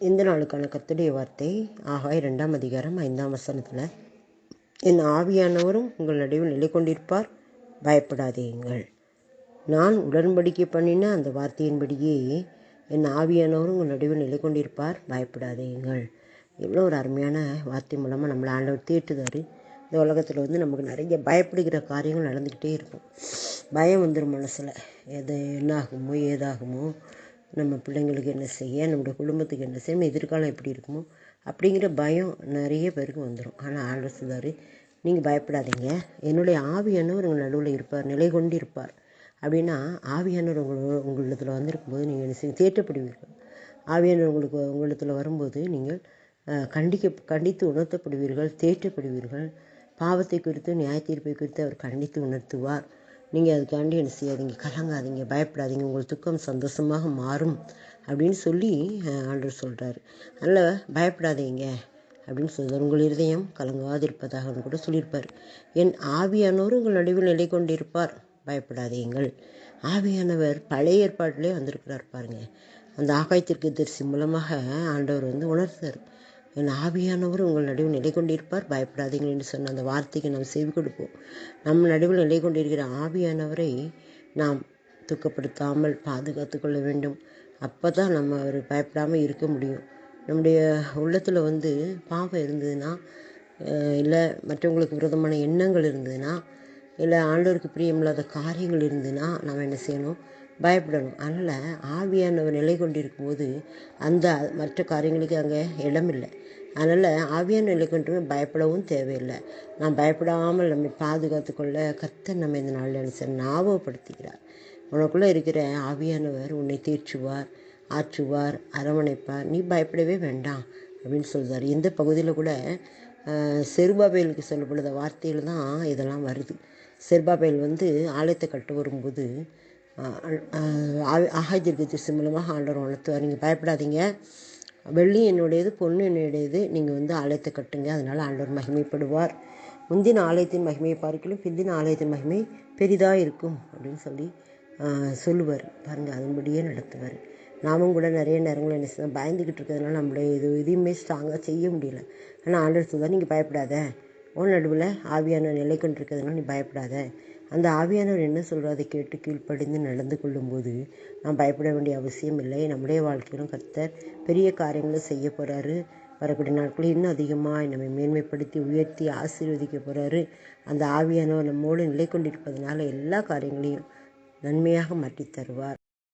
இந்த நாளுக்கான கர்த்தருடைய வார்த்தை ஆகாய் 2ஆம் அதிகாரம் 5ஆம் வசனத்தில், என் ஆவியானவரும் உங்கள் நடுவில் நிலை கொண்டிருப்பார், பயப்படாதீங்கள். நான் உடன்படிக்கை பண்ணின அந்த வார்த்தையின்படியே என் ஆவியானவரும் உங்கள் நடுவில் நிலை கொண்டிருப்பார், பயப்படாதீங்கள். எவ்வளோ ஒரு அருமையான வார்த்தை மூலமாக நம்மளை ஆண்டவர் தேட்டுதார். இந்த உலகத்தில் நமக்கு நிறைய பயப்படுகிற காரியங்கள் நடந்துக்கிட்டே இருக்கும். பயம் வந்துடும் மனசில். எது என்ன ஆகுமோ ஏதாகுமோ, நம்ம பிள்ளைங்களுக்கு என்ன செய்ய, நம்முடைய குடும்பத்துக்கு என்ன செய்ய, நம்ம எதிர்காலம் எப்படி இருக்குமோ அப்படிங்கிற பயம் நிறைய பேருக்கு வந்துடும். ஆனால் ஆண்டவர் சொல்றாரு, நீங்கள் பயப்படாதீங்க, என்னுடைய ஆவியானவர் உங்கள் நடுவில் இருப்பார், நிலை கொண்டு இருப்பார். அப்படின்னா ஆவியானவர் உங்களிடத்தில் வந்திருக்கும்போது நீங்கள் என்ன செய்ய, தேற்றப்படுவீர்கள். ஆவியானவர் உங்களிடத்தில் வரும்போது நீங்கள் கண்டித்து உணர்த்தப்படுவீர்கள், தேற்றப்படுவீர்கள். பாவத்தை குறித்து நியாய தீர்ப்பை குறித்து அவர் கண்டித்து உணர்த்துவார். நீங்கள் அதுக்காண்டி என்ன செய்யாதீங்க, கலங்காதீங்க, பயப்படாதீங்க, உங்கள் துக்கம் சந்தோஷமாக மாறும் அப்படின்னு சொல்லி ஆண்டவர் சொல்கிறார். அதனால் பயப்படாதீங்க அப்படின்னு சொல்கிறார். உங்கள் இருதயம் கலங்காதிருப்பதாகனு கூட சொல்லியிருப்பார். என் ஆவியானவர் உங்கள் நடுவில் நிலை கொண்டிருப்பார், பயப்படாதீங்கள். ஆவியானவர் பழைய ஏற்பாட்டிலே வந்திருக்கிறார் பாருங்கள். அந்த ஆகாய் தீர்க்கதரிசி மூலமாக ஆண்டவர் உணர்த்தார். என் ஆவியானவர் உங்கள் நடுவில் நிலை கொண்டிருப்பார், பயப்படாதீங்கள் என்று சொன்ன அந்த வார்த்தைக்கு நாம் செவி கொடுப்போம். நம் நடுவில் நிலை கொண்டிருக்கிற ஆவியானவரை நாம் துக்கப்படுத்தாமல் பாதுகாத்து கொள்ள வேண்டும். அப்போ தான் நம்ம அவர் பயப்படாமல் இருக்க முடியும். நம்முடைய உள்ளத்தில் பாவம் இருந்ததுன்னா, இல்லை மற்றவங்களுக்கு விரோதமான எண்ணங்கள் இருந்ததுன்னா, இல்லை ஆண்டவருக்கு பிரியமில்லாத காரியங்கள் இருந்ததுன்னா நாம் என்ன செய்யணும், பயப்படணும். அதனால் ஆவியானவர் நிலை கொண்டிருக்கும் போது அந்த மற்ற காரியங்களுக்கு அங்கே இடமில்லை. அதனால் ஆவியான நிலை கொண்டு பயப்படவும் தேவையில்லை. நாம் பயப்படாமல் நம்மை பாதுகாத்து கொள்ள கர்த்தர் நம்ம இந்த நாளில் ஞாபகப்படுத்துகிறார். உனக்குள்ளே இருக்கிற ஆவியானவர் உன்னை தேற்றுவார், ஆற்றுவார், அரவணைப்பார். நீ பயப்படவே வேண்டாம் அப்படின்னு சொல்கிறார். இந்த பகுதியில் கூட செருபாபேலுக்கு சொல்லப்படுத வார்த்தையில் தான் இதெல்லாம் வருது. செருபாபேல் ஆலயத்தை கட்ட வரும்போது ஆகாய் தீர்க்கதரிசி மூலமாக ஆண்டவர் உணர்த்துவார். நீங்கள் பயப்படாதீங்க, வெள்ளி என்னுடையது, பொண்ணு என்னுடையது, நீங்கள் ஆலயத்தை கட்டுங்க, அதனால் ஆண்டவர் மகிமைப்படுவார். முந்தின ஆலயத்தின் மகிமையை பார்க்கலும் பிந்தின ஆலயத்தின் மகிமை பெரிதாக இருக்கும் அப்படின்னு சொல்லி சொல்லுவார் பாருங்கள். அதன்படியே நடத்துவார். நாமும் கூட நிறைய நேரங்கள் என்ன செய்ய, பயந்துக்கிட்டு இருக்கிறதுனால நம்மளுடைய எதையுமே ஸ்ட்ராங்காக செய்ய முடியல. ஆனால் ஆண்டவர் சொல்லுவார், நீங்கள் பயப்படாத, உன் நடுவில் ஆவியான நிலை கொண்டிருக்கிறதுனால நீ பயப்படாத. அந்த ஆவியானவர் என்ன சொல்கிறோம் அதை கேட்டு கீழ்ப்படிந்து நடந்து கொள்ளும்போது நாம் பயப்பட வேண்டிய அவசியம் இல்லை. நம்முடைய வாழ்க்கையிலும் கர்த்தர் பெரிய காரியங்களை செய்ய போகிறாரு. வரக்கூடிய நாட்களில் இன்னும் அதிகமாக நம்மை மேன்மைப்படுத்தி உயர்த்தி ஆசீர்வதிக்க போகிறாரு. அந்த ஆவியானவர் நம்மோடு நிலை கொண்டிருப்பதனால எல்லா காரியங்களையும் நன்மையாக மாற்றி தருவார்.